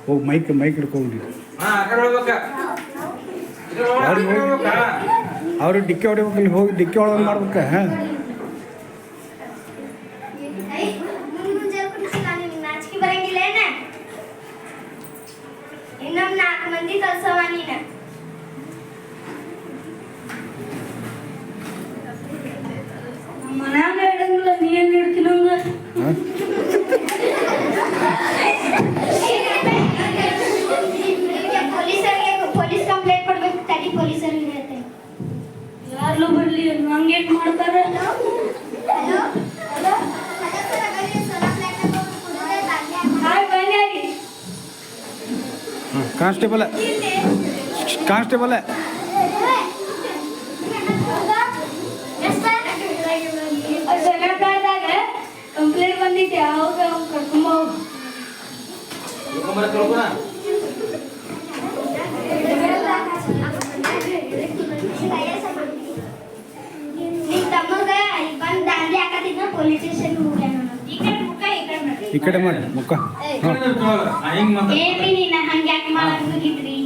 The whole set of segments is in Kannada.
ಹೋಗಿ ಮೈಕ್ ಹಿಡ್ಕೊಂಡು ಅವ್ರು ಡಿಕ್ಕಿ ಹೊಡಿಬೇಕು, ಇಲ್ಲಿ ಹೋಗಿ ಡಿಕ್ಕಿ ಹೊಡೆದು ಮಾಡ್ಬೇಕ. ಇನ್ನೊಂದು 4 ಮಂದಿ ಕಳ್ಸವ ನೀನ. ಮನ್ಯಾಗ ಇಡಂಗಿಲ್ಲ, ನೀ ಏನ್ ಇಡ್ತೀನಿ ಹಂಗ? ಪೊಲೀಸ್ ಕಂಪ್ಲೇಂಟ್ ಕೊಡ್ಬೇಕು. ತಡಿ ಪೊಲೀಸರಿಗೆ ಹೇಳ್ತೇನೆ. ಯಾರು ಬರ್ಲಿ, ಹಂಗೇನ್ ಮಾಡ್ತಾರ? ಕಾನ್ಸ್ಟೇಬಲ್ ಕಂಪ್ಲೇಂಟ್ ಬಂದಿದ್ದೆ. ಯಾವಾಗ ಕರ್ಕೊಂಬ ನಿಮ್ ತಮ್ಮಗ ಬಂದ್ ದಾಂಡಿ ಹಾಕತಿದ್ನ ಪೊಲೀಸ್ ಸ್ಟೇಷನ್ ಹೋಗ್ಯಾನ. ಈ ಕಡೆ ಮಾಡಿ ಮುಖ. ಏನ್ರಿ ನೀನ ಹಂಗ ಯಾಕೆ ಮಾಡಕ್ ಹೋಗಿದ್ರಿ?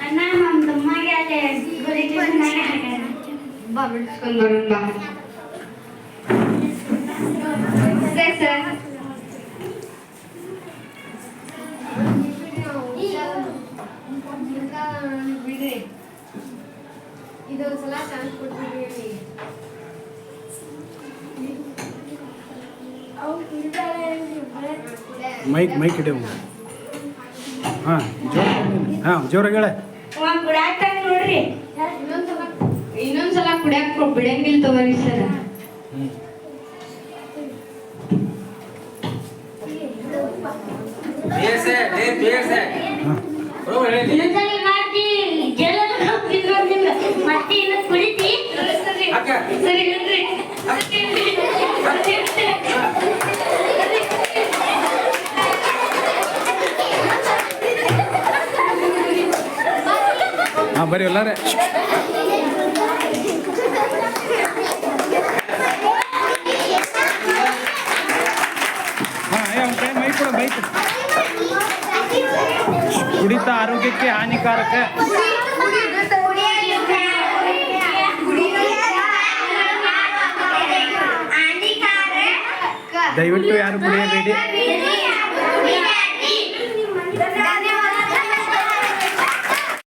ಅಣ್ಣ ನಮ್ ತಮ್ಮಗೆ ಅಲ್ಲೇ ಪೊಲೀಸ್ ಸ್ಟೇಷನ್ ಹಾಕ್ಯಾನ. ಬಾ ಬಿಡ್ಸ್ಕೊಂಡ್ ಬರೋಣ ಬಾ. ಸರ್ ಇದೊಂದ್ಸಲ ಚಾನ್ಸ್ ಕೊಡ್ತೀವಿ. ಮೈಕ್ ಇಡೆ. ಜೋರಾಗಿ ಹೇಳ. ನೋಡ್ರಿ, ಇನ್ನೊಂದ್ಸಲ ಕುಡಿಯಾಕ ಬಿಡಂಗಿಲ್ಲ ತಗೋರಿ ಸರ್. ಮತ್ತೆ ಇನ್ನು ಕುಡಿತಿ ಸರಿ ಹೇಳ್ರಿ. ಬರ್ರಿ ಎಲ್ಲಾರೆ. ಮೈಕ್ ಕುಡಿತ ಆರೋಗ್ಯಕ್ಕೆ ಹಾನಿಕಾರಕ. ದಯವಿಟ್ಟು ಯಾರು ಕುಡಿಯಬೇಡಿ.